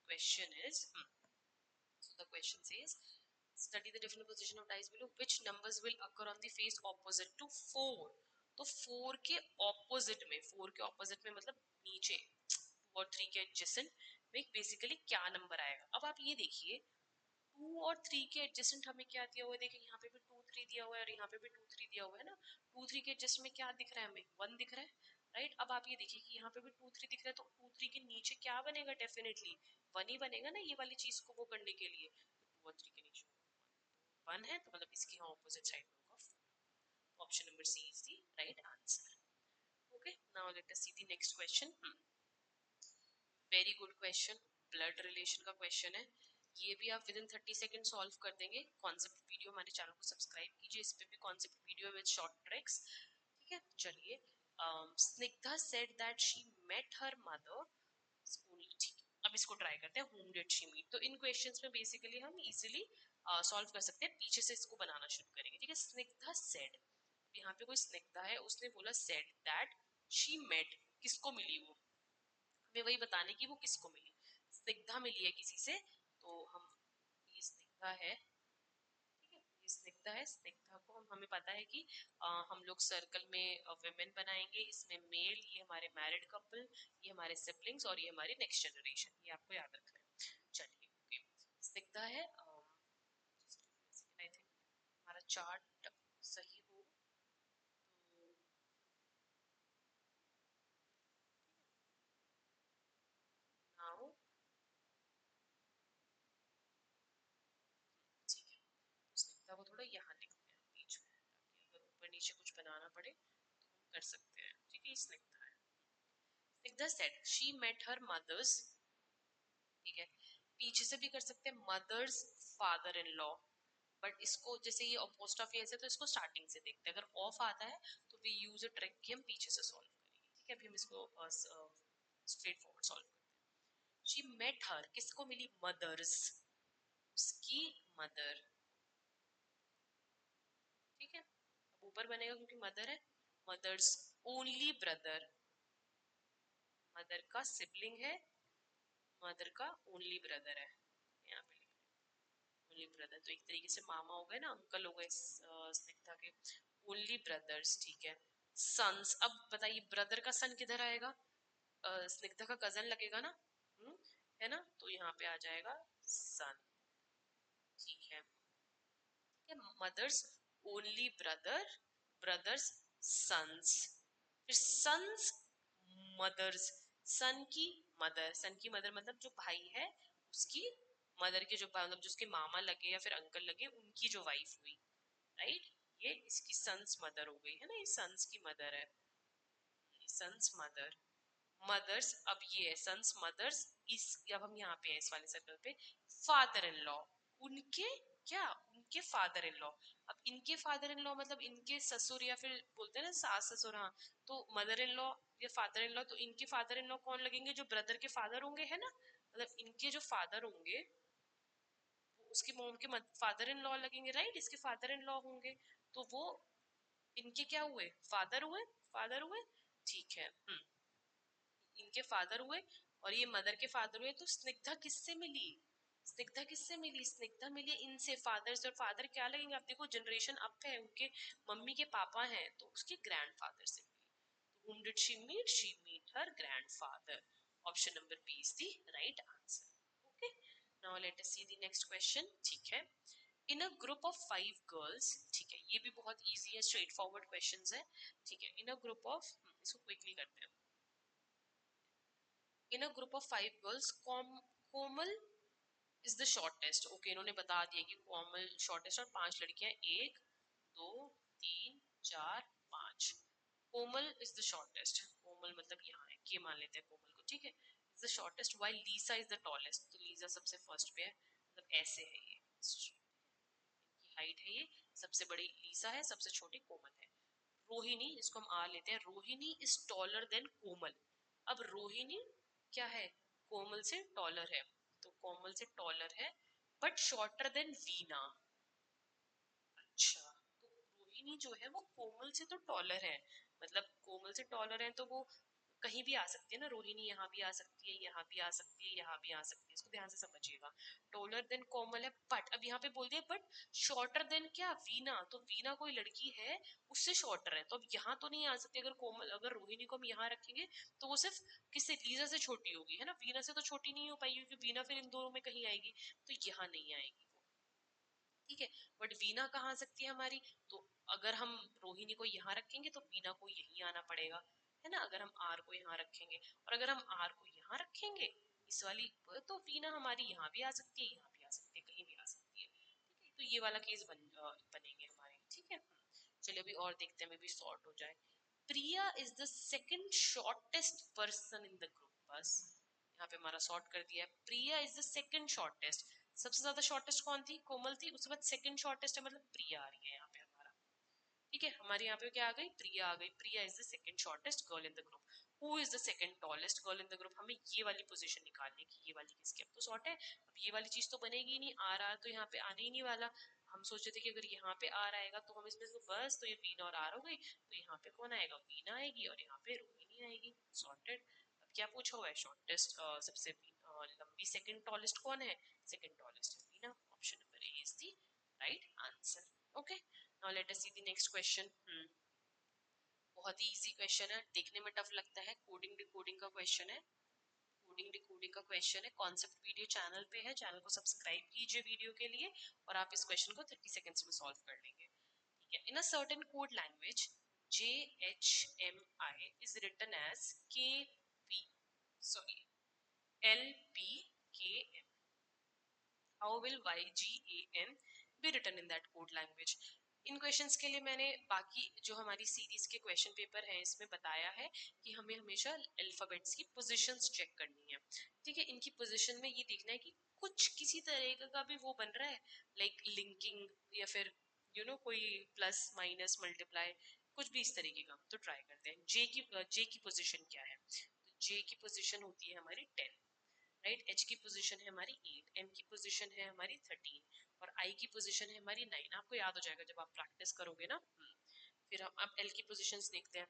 question is, so the question says, study the different position of dice below. Which numbers will occur on the face opposite to 4? तो 4 के opposite में, 4 के opposite में मतलब नीचे, 2 और 3 के adjacent में बेसिकली क्या नंबर आएगा? अब आप ये देखिए, 2 और 3 के एडजेसेंट हमें क्या दिया हुआ है? देखिए यहाँ पे भी 2 3 दिया हुआ है और यहाँ पे भी 2 3 दिया हुआ है ना। 2 3 के एडजेस्ट में क्या दिख रहा है हमें? 1 दिख रहा है, राइट? अब आप ये देखिए कि यहाँ पे भी 2 3 दिख रहा है, तो 2 3 के नीचे क्या बनेगा? डेफिनेटली 1 ही बनेगा ना, ये वाली चीज को वो करने के लिए। 2 और 3 के नीचे 1 है, तो मतलब इसके यहाँ ऑपोजिट साइड में होगा। Option number C is the right answer. Okay, now let us see the next question. Very good question, blood relation का क्वेश्चन है। ये भी आप विद इन 30 सेकंड सॉल्व कर देंगे। कॉन्सेप्ट वीडियो हमारे चैनल को सब्सक्राइब कीजिए, इस पे भी concept video with short tricks. ठीक है, चलिए। Snigdha said that she met her mother school. ठीक है, अब इसको ट्राई करते हैं, whom did she meet। तो इन क्वेश्चंस में बेसिकली हम इजीली सॉल्व कर सकते हैं। पीछे से इसको बनाना शुरू करेंगे। ठीक है, स्निग्धा सेड, यहाँ पे कोई स्निग्धा है, उसने बोला सेड दैट शी मेट, किसको मिली वो? हमें वही बताने की वो किसको मिली। स्निग्धा मिली है किसी से, तो हम, ये स्निग्धा है, ठीक है, ये स्निग्धा है। स्निग्धा को हमें पता है कि हम लोग सर्कल में वुमेन बनाएंगे, इसमें मेल, ये हमारे मैरिड कपल, ये हमारे सिबलिंग्स और ये हमारी नेक्स्ट जनरेशन, ये आपको याद रखना है। चलिए, ओके, स्निग्धा है। आई थिंक हमारा चार्ट सही हो तो नाउ, ठीक है, स्निग्धा को थोड़ा यहाँ लिखते हैं बीच में, ताकि अगर ऊपर नीचे कुछ बनाना पड़े तो हम कर सकते हैं। ठीक है, स्निग्धा है। Snigdha said she met her mothers, ठीक है, पीछे से भी कर सकते हैं, mothers father in law, but इसको जैसे ये अपोस्ट्रोफी ऐसे, तो इसको स्टार्टिंग से देखते हैं। अगर ऑफ आता है तो वी यूज अ ट्रिक कि हम पीछे से सॉल्व करेंगे। ठीक है, अभी हम इसको स्ट्रेट फॉरवर्ड सॉल्व करते हैं। शी मेट हर, किसको मिली? मदर्स, उसकी मदर। ठीक है, अब ऊपर बनेगा क्योंकि मदर है। मदर्स ओनली ब्रदर, मदर का सिबलिंग है, मदर का ओनली ब्रदर है, यहाँ पे ओनली ब्रदर, तो एक तरीके से मामा हो गए ना, अंकल हो गए स्निग्धा के। ओनली ब्रदर्स, ठीक है। सन्स, अब बताइए ब्रदर का सन किधर आएगा? स्निग्धा का कजन लगेगा ना, है ना, तो यहाँ पे आ जाएगा सन। ठीक है, mothers only brother, brothers sons, फिर सन्स मदर्स, सन की मदर, सन की मदर मतलब जो भाई है उसकी मदर के जो मतलब जो उसके मामा लगे या फिर अंकल लगे, उनकी जो वाइफ हुई, राइट? ये इसकी सन्स मदर हो गई है ना, ये सन्स की मदर है, सन्स मदर। मदर्स, अब ये है सन्स मदर्स, इस, अब हम यहाँ पे हैं इस वाले सर्कल पे, फादर इन लॉ, उनके क्या, उनके फादर इन लॉ। अब इनके फादर इन लॉ मतलब इनके ससुर, या फिर बोलते हैं ना सास ससुर, हाँ, तो मदर इन लॉ या फादर इन लॉ, तो इनके फादर इन लॉ कौन लगेंगे? जो ब्रदर के फादर होंगे, है ना, मतलब इनके जो फादर होंगे वो उसके मोम के फादर इन लॉ लगेंगे, राइट? इसके फादर इन लॉ होंगे, तो वो इनके क्या हुए? फादर हुए, फादर हुए, ठीक है। इनके फादर हुए और ये मदर के फादर हुए, तो स्निग्धा किससे मिली? स्निग्धा किससे मिली? स्निग्धा मिली इनसे, फादर से। और फादर क्या लगेंगे? आप देखो जनरेशन अप है, उनके मम्मी के पापा हैं, तो उसके ग्रैंडफादर से मिली। तो whom did she meet? She meet her grandfather. Option number B is the right answer. Okay. Now let us see the next question. ठीक है, in a group of 5 girls, ठीक है, ये भी बहुत इजी है, स्ट्रेट फॉरवर्ड क्वेश्चंस है। ठीक है, इन अ ग्रुप ऑफ, इसको क्विकली करते हैं। In a group of 5 girls, Komal is the shortest. Okay, इन्होंने बता दिया कि कोमल शॉर्टेस्ट, और 5 लड़कियां, 1 2 3 4 5। कोमल इज द शॉर्टेस्ट, कोमल मतलब यहाँ है, के मान लेते हैं कोमल को, ठीक है, is the shortest, while Lisa is the tallest, तो लीसा सबसे फर्स्ट पे है, मतलब ऐसे है ये, इनकी हाइट है ये, सबसे बड़ी लीसा है, सबसे छोटी कोमल है। रोहिणी, इसको हम लेते हैं, रोहिणी इज टॉलर देन कोमल। अब रोहिणी क्या है? कोमल से टॉलर है, तो कोमल से टॉलर है, बट शॉर्टर देन वीना। अच्छा, तो रोहिणी जो है वो कोमल से तो टॉलर है, मतलब कोमल से टॉलर है, तो वो कहीं भी आ सकती है ना, रोहिणी यहाँ भी आ सकती है, यहाँ भी आ सकती है, यहाँ भी आ सकती है, इसको ध्यान से समझिएगा। टोलर देन कोमल है, बट अब यहाँ पे बोल दिया बट शॉर्टर देन क्या, वीना, तो वीना कोई लड़की है उससे शॉर्टर है, तो अब यहाँ तो नहीं आ सकती। अगर कोमल, अगर रोहिणी को हम यहाँ रखेंगे तो वो सिर्फ किससे, लीजा से छोटी होगी, है ना, वीना से तो छोटी नहीं हो पाएगी, क्योंकि वीना फिर इन दोनों में कहीं आएगी, तो यहाँ नहीं आएगी वो, ठीक है। बट वीना कहाँ आ सकती है हमारी, तो अगर हम रोहिणी को यहाँ रखेंगे तो वीना को यहीं आना पड़ेगा, है ना, अगर हम आर को यहाँ रखेंगे, और अगर हम आर को यहाँ रखेंगे इस वाली, तो वीना हमारी यहाँ भी आ सकती है, यहाँ भी आ सकती है, कहीं भी आ सकती है, ठीक है। तो ये वाला केस बनेंगे हमारे, ठीक है। चलिए अभी और देखते हैं, मे बी सॉर्ट हो जाए। Priya is the second shortest person in the group, बस यहाँ पे हमारा सॉर्ट कर दिया है। Priya is the second shortest, सबसे ज्यादा शॉर्टेस्ट कौन थी, कोमल थी, उसके बाद सेकंड शॉर्टेस्ट है, मतलब प्रिया आ रही है यहाँ पे हमारा, ठीक है। हमारे यहाँ पे क्या आ गई, प्रिया आ गई। Priya is the second shortest girl in the group. Who is the second tallest girl in the group, हमें ये वाली पोजीशन निकालनी है कि ये वाली किसकी, अब तो सॉर्ट है, अब ये वाली चीज तो बनेगी ही नहीं, आर आर तो यहाँ पे आने ही नहीं वाला। हम सोचे थे कि अगर यहाँ पे आर आएगा तो हम इसमें से बस, तो ये वीना और आर हो गई, तो यहाँ पे कौन आएगा, वीना आएगी, और यहाँ पे रोहिणी आएगी, सॉर्टेड। अब क्या पूछा हुआ है, शॉर्टेस्ट, सबसे लंबी सेकंड टॉलेस्ट कौन है, सेकंड टॉलेस्ट है Veena, option number A is the right answer. Okay, now let us see the next question. बहुत ही इजी क्वेश्चन है, देखने में टफ लगता है, कोडिंग डिकोडिंग का क्वेश्चन है, कोडिंग डिकोडिंग का क्वेश्चन है। कॉन्सेप्ट वीडियो चैनल पे है, चैनल को सब्सक्राइब कीजिए वीडियो के लिए, और आप इस क्वेश्चन को 30 सेकंड्स में सॉल्व कर लेंगे, ठीक है। In a certain code language JHMI is written as KP, sorry, LPKM. How will YGAN be written in that code language? In questions के लिए मैंने बाकी जो हमारी सीरीज के क्वेश्चन पेपर है इसमें बताया है कि हमें हमेशा अल्फाबेट्स की पोजीशंस चेक करनी है, ठीक है। इनकी पोजीशन में ये देखना है कि कुछ किसी तरह का भी वो बन रहा है, लाइक लिंकिंग, या फिर कोई प्लस माइनस मल्टीप्लाई, कुछ भी इस तरीके का, तो ट्राई करते हैं। जे की पोजीशन क्या है, तो जे की पोजीशन होती है हमारी 10, राइट। एच की पोजीशन है हमारी 8, एम की पोजीशन है हमारी 13, और आई की पोजीशन है हमारी 9। आपको याद हो जाएगा जब आप प्रैक्टिस करोगे ना। फिर हम अब एल की पोजीशंस देखते हैं।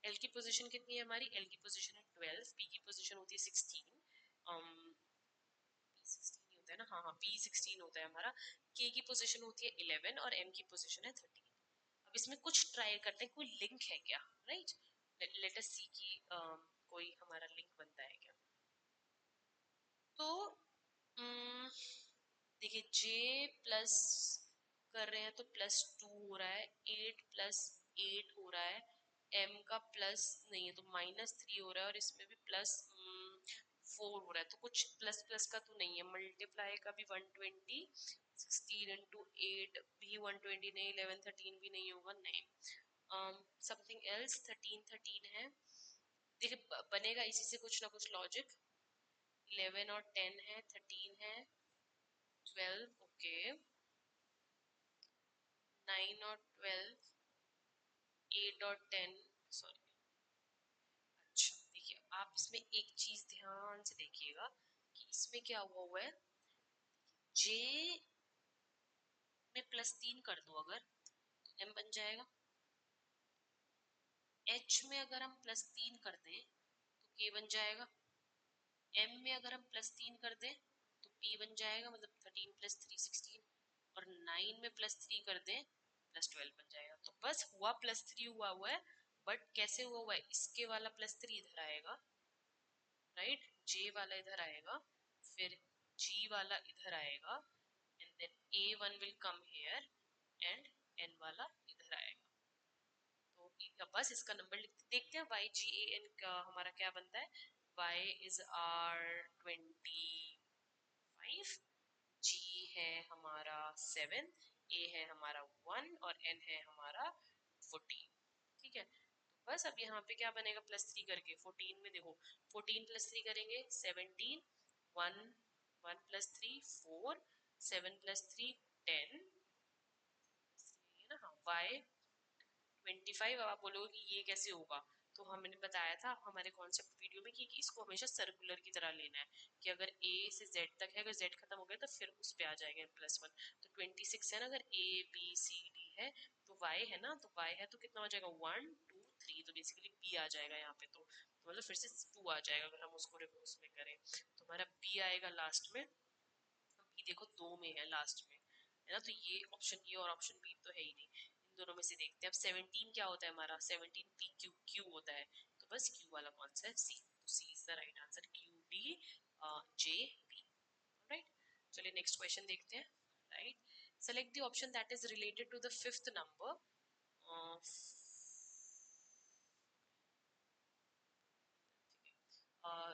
एल की पोजीशन कितनी है हमारी, एल की पोजीशन है 12, पी की पोजीशन होती है 16, पी 16 होता है ना, हाँ हाँ पी 16 होता है हमारा। के की पोजीशन होती है 11, और एम की पोजीशन है 13। अब इसमें कुछ ट्राई करते हैं, कोई लिंक है क्या, राइट। लेट अस सी की कोई हमारा लिंक बनता है क्या। तो देखिए, जे प्लस कर रहे हैं तो +2 हो रहा है, 8 +8 हो रहा है, एम का प्लस नहीं है तो -3 हो रहा है, और इसमें भी +4 हो रहा है, तो कुछ प्लस प्लस का तो नहीं है। मल्टीप्लाई का भी 120, 16 इंटू 8 भी 120 नहीं, 11 13 भी नहीं होगा, नहीं। समथिंग एल्स, 13 13 है, देखिए बनेगा इसी से कुछ ना कुछ लॉजिक। 11 और 10 है, 13 है, 12, ओके, 9 और 12, 8 और 10, सॉरी। अच्छा देखिए, आप इसमें एक चीज ध्यान से देखिएगा कि इसमें क्या हुआ हुआ है, जे में +3 कर दो अगर, तो एम बन जाएगा। एच में अगर हम +3 कर दें तो के बन जाएगा। एम में अगर हम +3 कर दें तो पी बन जाएगा, मतलब 13 + 3 16, और 9 में +3 कर दें +12 बन जाएगा। तो बस हुआ +3 हुआ हुआ है, बट कैसे हुआ हुआ है, इसके वाला +3 इधर आएगा, राइट, जे वाला इधर आएगा, फिर जी वाला इधर आएगा, and then A1 will come here, and N वाला इधर आएगा। तो बस इसका नंबर देखते हैं, YGAN का हमारा क्या बनता है। Y इज R25, G है हमारा 7, A है हमारा 1, और N है हमारा 14, ठीक है। तो बस अब यहाँ पे क्या बनेगा, +3 करके 14 में देखो, 14 +3 करेंगे 17, 1 1 +3 4, 7 +3 10, ना, हाँ, Y 25। अब आप बोलोगे कि ये कैसे होगा, तो हमने बताया था हमारे कॉन्सेप्ट वीडियो में कि इसको हमेशा सर्कुलर की तरह लेना है, कि अगर A से Z तक है, अगर Z खत्म हो गया तो फिर उस पे आ जाएगा +1। तो 26 है ना, अगर ABCD है तो Y है ना, तो Y है तो कितना हो जाएगा 1 2 3, तो बेसिकली P आ जाएगा यहाँ पे। तो तो मतलब फिर से 2 आ जाएगा अगर हम उसको रिवर्स में करें, तो हमारा बी आएगा लास्ट में। बी देखो 2 में है लास्ट में, है ना, तो ये ऑप्शन ए और ऑप्शन बी तो है ही नहीं, इन दोनों में से देखते हैं। अब 17 क्या होता है हमारा, 17 पी क्यू क्यू होता है, तो बस क्यू वाला कौन सा है, सी, तो C is the right answer, Q D J B. Right, चलिए नेक्स्ट क्वेश्चन देखते हैं। Right, select the option that is related to the fifth number.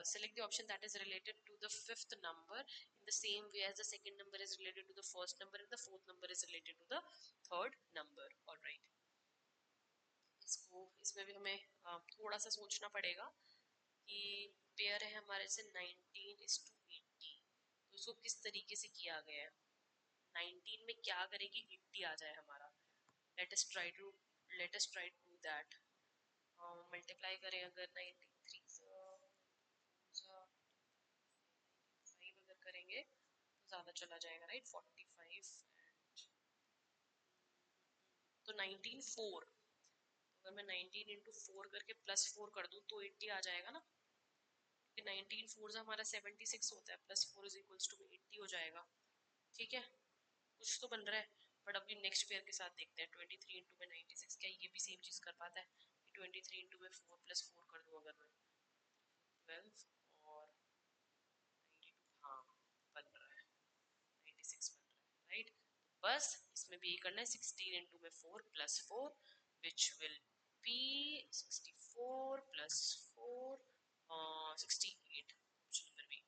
Select the option that is related to the fifth number in the same way as the second number is related to the first number and the fourth number is related to the third number. All right, इसमें भी हमें थोड़ा सा सोचना पड़ेगा कि पेयर है हमारे से 19:80, तो इसको किस तरीके से किया गया है। 19 में क्या करेगी 80 आ जाए हमारा। Let us try to do that. Multiply करें अगर 93 5 अगर करेंगे तो ज़्यादा चला जाएगा, राइट, 45 तो 19 4, अगर मैं 19 इंटू 4 करके प्लस 4 कर दूं तो 80 आ जाएगा ना, क्योंकि 19 4 से हमारा 76 होता है, प्लस 4 इज इक्वल्स टू 80 हो जाएगा। ठीक है, कुछ तो बन रहा है, बट अभी नेक्स्ट पेयर के साथ देखते हैं। 23 इंटू में 96, क्या ये भी सेम चीज़ कर पाता है? 23 इंटू में 4 प्लस 4 कर दूँ अगर मैं 12 और 92, हाँ बन रहा है, 96 बन रहा है, राइट। बस इसमें भी ये करना है, 16 इंटू में 4 plus 4 which will be 64 plus 4 68, option number B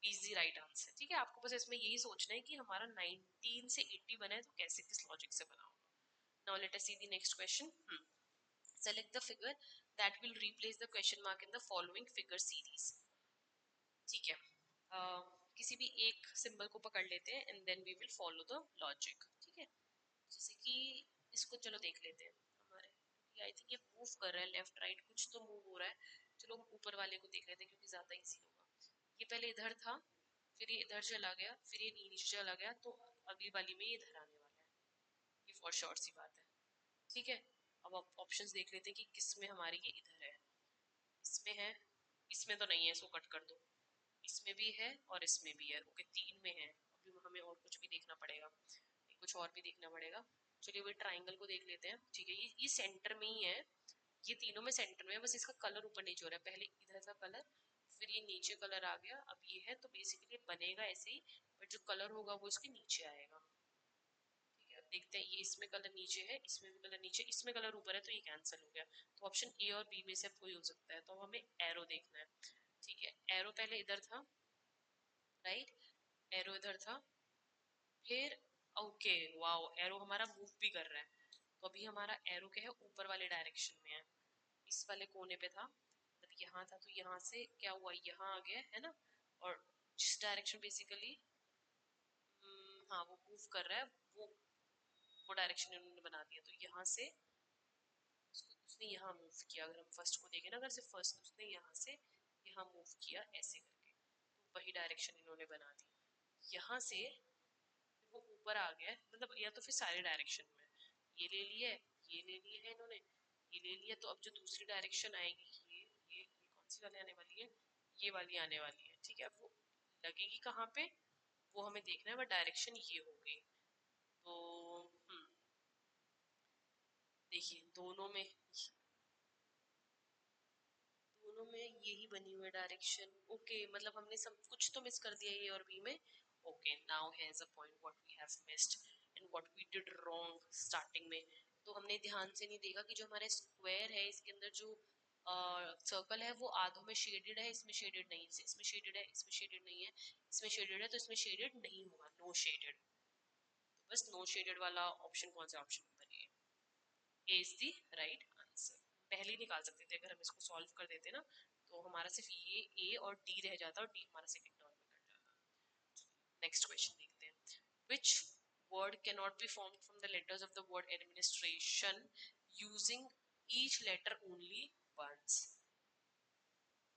is the right answer. ठीक है, आपको बस इसमें यही सोचना है कि हमारा 19 से 80 बना है तो कैसे, किस लॉजिक से बना होगा। Now let us see the next question. Select the figure that will replace the question mark in the following figure series. ठीक है, किसी भी एक सिंबल को पकड़ लेते हैं and then we will follow the logic. ठीक है, जैसे कि इसको चलो देख लेते हैं। हमारे आई थिंक ये मूव कर रहा है लेफ्ट राइट, कुछ तो मूव हो रहा है। चलो ऊपर वाले को देख लेते हैं क्योंकि ज्यादा इजी होगा। ये पहले इधर था, फिर ये इधर चला गया, फिर ये नीचे चला गया, तो अगली वाली में ये इधर आने वाला है, ये फॉर श्योर सी बात है। ठीक है, अब आप ऑप्शंस देख लेते हैं कि किस में हमारी ये इधर है। इसमें है, इसमें तो नहीं है, इसको कट कर दो। इसमें भी है और इसमें भी है, ओके 3 में है। अभी हमें और कुछ भी देखना पड़ेगा, कुछ और भी देखना पड़ेगा। चलिए वो ट्राइंगल को देख लेते हैं। ठीक है, ये सेंटर में ही है, ये तीनों में सेंटर में है, बस इसका कलर ऊपर नीचे हो रहा है। पहले इधर था कलर, फिर ये नीचे कलर आ गया, अब ये है, तो बेसिकली बनेगा ऐसे ही, बट जो कलर होगा वो इसके नीचे आएगा। ठीक है, अब देखते हैं, ये इसमें कलर नीचे है, इसमें भी कलर नीचे, इसमें कलर ऊपर है, तो ये कैंसिल हो गया। तो ऑप्शन ए और बी में से कोई हो सकता है, तो हमें एरो देखना है। ठीक है, एरो पहले इधर था, राइट, एरो इधर था, फिर ओके वाओ, एरो हमारा मूव भी कर रहा है। तो अभी हमारा एरो क्या है, ऊपर वाले डायरेक्शन में है, इस वाले कोने पे था, मतलब यहाँ था, तो यहाँ से क्या हुआ, यहाँ आ गया है ना। और जिस डायरेक्शन बेसिकली हाँ वो मूव कर रहा है, वो डायरेक्शन इन्होंने बना दिया, तो यहाँ से उसने यहाँ मूव किया। अगर हम फर्स्ट को देखें ना, अगर से फर्स्ट उसने यहाँ से यहाँ मूव किया ऐसे करके, तो वही डायरेक्शन इन्होंने बना दी। यहाँ से वो ऊपर आ गया, मतलब या तो फिर सारे डायरेक्शन में ये ले लिया, ये ले लिए है इन्होंने, ये ले लिया, तो अब जो दूसरी डायरेक्शन आएगी, ये कौन सी वाली आने वाली है, ये वाली आने वाली है। ठीक है, अब वो लगेगी कहाँ पे, वो हमें देखना है, बट डायरेक्शन ये हो गई। तो देखिए दोनों में यही बनी हुई डायरेक्शन, ओके, मतलब हमने सब कुछ तो मिस कर दिया ए और बी में। Okay, now here's a point what we have missed and what we did wrong starting में। तो हमने ध्यान से नहीं देखा कि जो हमारे स्क्वायर है इसके अंदर जो सर्कल है वो आधों में शेडेड है, इसमें शेडेड नहीं है, इसमें शेडेड है, इसमें शेडेड नहीं है, इसमें शेडेड है, तो इसमें शेडेड नहीं होगा, नो शेडेड। तो बस नो शेडेड वाला ऑप्शन कौन सा, option number A is the right answer. पहले ही निकाल सकते थे, अगर हम इसको सॉल्व कर देते ना, तो हमारा सिर्फ ये ए और डी रह जाता, और डी हमारा सेकंड टर्म में कट जाता। नेक्स्ट क्वेश्चन देखते हैं। Which word cannot be formed from the letters of the word administration using each letter only once?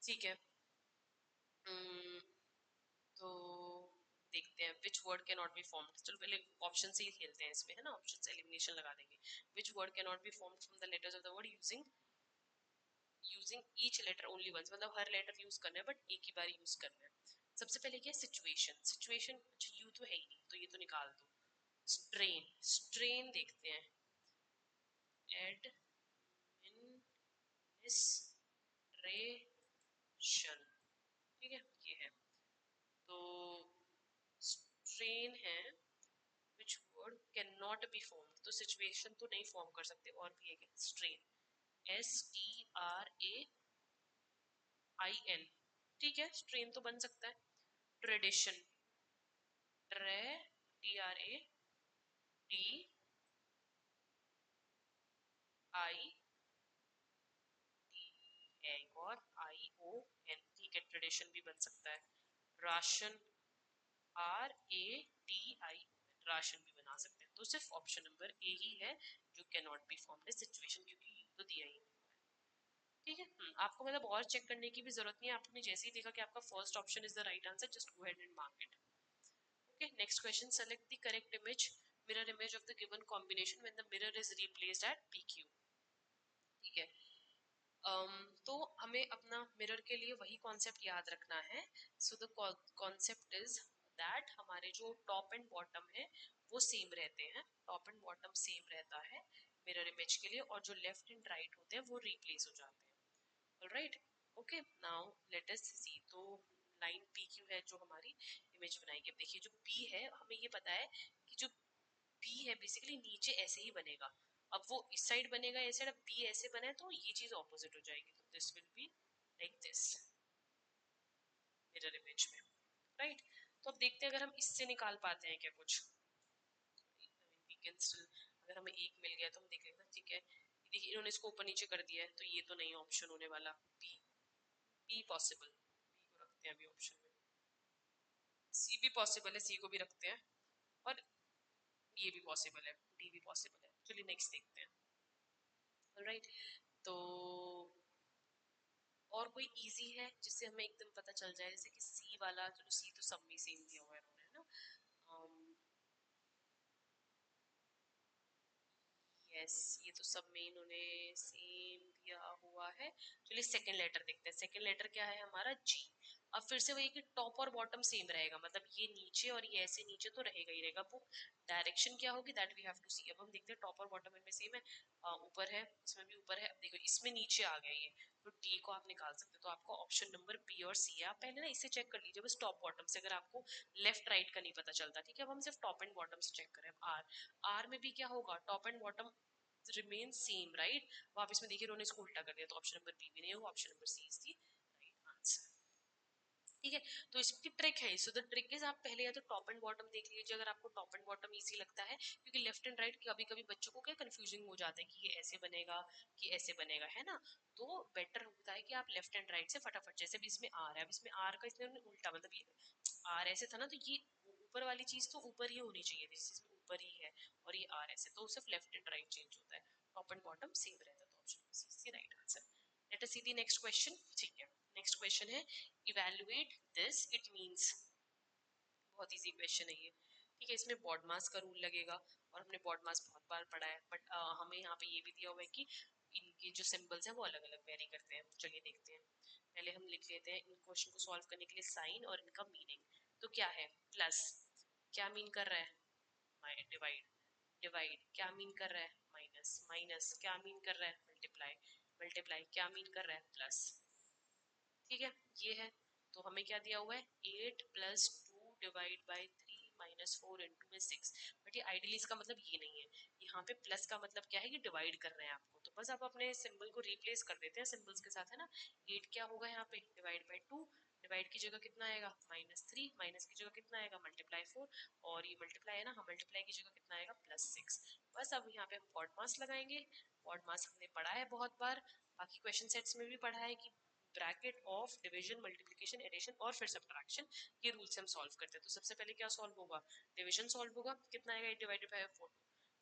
ठीक है, तो देखते हैं which word cannot be formed। चलो पहले ऑप्शन से ही खेलते हैं इसमें, है ना, ऑप्शन से एलिमिनेशन लगा देंगे। Which word cannot be formed from the letters of the word using using each letter only once, मतलब हर लेटर यूज करना है बट एक ही बार यूज करना है। सबसे पहले क्या है सिचुएशन, सिचुएशन यू तो है ही नहीं तो ये तो निकाल दो। स्ट्रेन, स्ट्रेन देखते हैं, एड मिनिस्ट्रेशन, ठीक है ये है। तो स्ट्रेन है which word cannot be formed, तो सिचुएशन तो नहीं फॉर्म कर सकते, और भी है स्ट्रेन, STRAIN, ठीक है स्ट्रेन तो बन सकता है। ट्रेडिशन, ट्रे TRADITN और ION, ठीक है ट्रेडिशन भी बन सकता है। राशन, RATI, राशन भी बना सकते हैं। तो सिर्फ ऑप्शन नंबर ए ही है जो can not be formed as situation, क्योंकि ये तो दिया ही नहीं है, ठीक है। आपको मतलब और चेक करने की भी जरूरत नहीं है, आपने जैसे ही देखा कि आपका first option is the right answer, just go ahead and mark it. Okay next question, select the correct image, mirror image of the given combination when the mirror is replaced at PQ, ठीक है। तो हमें अपना मिरर के लिए वही कॉन्सेप्ट याद रखना है। So the concept is that हमारे जो टॉप एंड बॉटम है वो सेम रहते हैं, टॉप एंड बॉटम सेम रहता है मिरर इमेज के लिए, और जो लेफ्ट एंड राइट होते हैं वो रिप्लेस हो जाते हैं। Alright, okay now let us see. तो लाइन PQ है जो हमारी इमेज बनाएगी। अब देखिए जो P है हमें ये पता है कि जो P है बेसिकली नीचे ऐसे ही बनेगा, अब वो इस साइड बनेगा ऐसे, अब P ऐसे बना है तो ये चीज ऑपोजिट हो जाएगी, तो this will be like this mirror image में, राइट। तो अब देखते हैं अगर हम इससे निकाल पाते हैं क्या कुछ, we can still, अगर हमें एक मिल गया तो हम देख लेते हैं, ठीक है देखिए इन्होंने इसको ऊपर नीचे कर दिया है तो ये तो नहीं ऑप्शन होने वाला, P, P पॉसिबल, P को रखते हैं अभी ऑप्शन में, C भी पॉसिबल है, C को भी रखते हैं, और ये भी पॉसिबल है, D भी पॉसिबल है। चलिए नेक्स्ट देखते हैं। ऑलराइट, तो और कोई इजी है जिससे हमें एकदम पता चल जाए, जैसे कि सी वाला, चलो सी तो सब में सेम दिया हुआ है इन्होंने, है ना। यस ये तो सब में इन्होंने सेम दिया हुआ है। चलिए सेकंड लेटर देखते हैं, सेकंड लेटर क्या है हमारा G। अब फिर से वही कि टॉप और बॉटम सेम रहेगा, मतलब ये नीचे और ये ऐसे नीचे तो रहेगा ही रहेगा, वो डायरेक्शन क्या होगी दैट वी हैव टू सी। अब हम देखते हैं टॉप और बॉटम इनमें सेम है, ऊपर है इसमें भी ऊपर है, अब देखो इसमें नीचे आ गया ये, तो डी को आप निकाल सकते हो, तो आपको ऑप्शन नंबर बी और सी है। आप पहले ना इसे चेक कर लीजिए बस टॉप बॉटम से, अगर आपको लेफ्ट राइट का नहीं पता चलता, ठीक है। अब हम सिर्फ टॉप एंड बॉटम से चेक करें। आर, आर में भी क्या होगा, top and bottom remain same, right. आप इसमें देखिए उन्होंने इसको उल्टा कर दिया, तो ऑप्शन नंबर बी भी नहीं होगा, option number C is the right answer, ठीक है। तो इसकी ट्रिक है, सो द ट्रिक इज आप पहले या तो टॉप एंड बॉटम देख लीजिए, अगर आपको टॉप एंड बॉटम इजी लगता है, क्योंकि लेफ्ट एंड राइट कभी कभी बच्चों को क्या कंफ्यूजिंग हो जाता है कि ये ऐसे बनेगा कि ऐसे बनेगा, है ना। तो बेटर होता है कि आप लेफ्ट एंड राइट से फटाफट, जैसे भी इसमें आर है, अब इसमें आर का इसने उल्टा, मतलब ये आर ऐसे था ना, तो ये ऊपर वाली चीज तो ऊपर ही होनी चाहिए थी, इसमें ऊपर ही है, और ये आर ऐसे, तो सिर्फ लेफ्ट एंड राइट चेंज होता है, टॉप एंड बॉटम सेम रहता है, तो option C is the right answer. Let us see the next question, ठीक है। नेक्स्ट क्वेश्चन है इवेल्युएट दिस इट मींस, बहुत इजी क्वेश्चन है ये, ठीक है। इसमें बॉड मास का रूल लगेगा, और हमने बॉड मास बहुत बार पढ़ा है, बट हमें यहाँ पे ये भी दिया हुआ है कि इनके जो सिंबल्स हैं वो अलग अलग वेरी करते हैं। चलिए देखते हैं, पहले हम लिख लेते हैं इन क्वेश्चन को सॉल्व करने के लिए साइन और इनका मीनिंग। तो क्या है प्लस, क्या मीन कर रहा है डिवाइड, डिवाइड क्या मीन कर रहा है माइनस, माइनस क्या मीन कर रहा है मल्टीप्लाई, मल्टीप्लाई क्या मीन कर रहा है प्लस, ठीक है ये है। तो हमें क्या दिया हुआ है 8 plus 2 divide by 3 minus 4 into में 6, बट ये आइडियली इसका मतलब ये नहीं है, यहाँ पे प्लस का मतलब क्या है कि डिवाइड कर रहे हैं आपको, तो बस आप अपने सिंबल को रिप्लेस कर देते हैं सिंबल्स के साथ, है ना। 8 क्या होगा यहाँ पे डिवाइड बाई 2, डिवाइड की जगह कितना आएगा -3, माइनस की जगह कितना आएगा मल्टीप्लाई 4, और ये मल्टीप्लाई है ना, हाँ मल्टीप्लाई की जगह कितना आएगा +6। बस अब यहाँ पे हम पॉड मास लगाएंगे, पॉड मास हमने पढ़ा है बहुत बार, बाकी क्वेश्चन सेट्स में भी पढ़ा है कि bracket of division multiplication addition और फिर सब्ट्रैक्शन, ये रूल से हम सॉल्व करते हैं। तो सबसे पहले क्या सॉल्व होगा, डिवीजन सॉल्व होगा, कितना आएगा 8 डिवाइडेड बाय 4,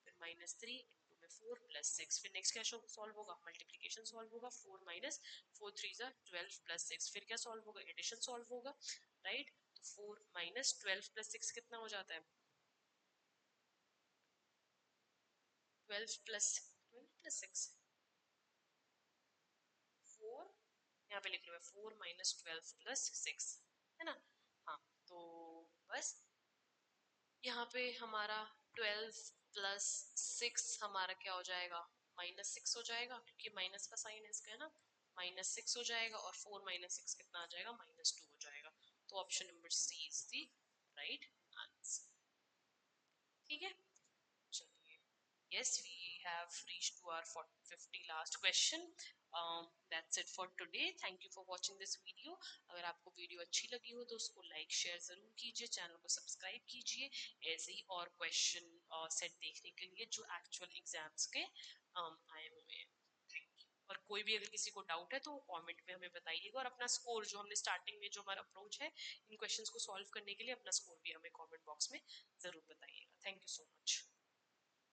फिर -3 इंटू में 4 प्लस 6, फिर नेक्स्ट क्या सॉल्व होगा मल्टीप्लिकेशन सॉल्व होगा, 4 माइनस 4 3 जा 12 प्लस 6, फिर क्या सॉल्व होगा एडिशन सॉल्व होगा, राइट। तो 4 माइनस 12 प्लस 6 कितना हो जाता है 12 प्लस 6, यहाँ पे लिख रहे हैं 4 माइनस 12 प्लस 6, है ना। हाँ, तो बस यहाँ पे हमारा 12 प्लस 6 हमारा क्या हो जाएगा, -6 हो जाएगा, क्योंकि माइनस का साइन है इसका, है ना। -6 हो जाएगा और 4 माइनस 6 कितना आ जाएगा, -2 हो जाएगा। तो option number C is the right answer. ठीक है, चलिए, yes, we have reached to our 50 last question. That's it for today. Thank you for watching this video. अगर आपको वीडियो अच्छी लगी हो तो उसको लाइक शेयर जरूर कीजिए, चैनल को सब्सक्राइब कीजिए ऐसे ही और क्वेश्चन सेट देखने के लिए जो एक्चुअल एग्जाम्स के आए हुए हैं। Thank you. और कोई भी अगर किसी को डाउट है तो कमेंट में हमें बताइएगा, और अपना स्कोर जो हमने स्टार्टिंग में जो हमारा अप्रोच है इन क्वेश्चंस को सॉल्व करने के लिए, अपना स्कोर भी हमें कमेंट बॉक्स में जरूर बताइएगा। Thank you so much.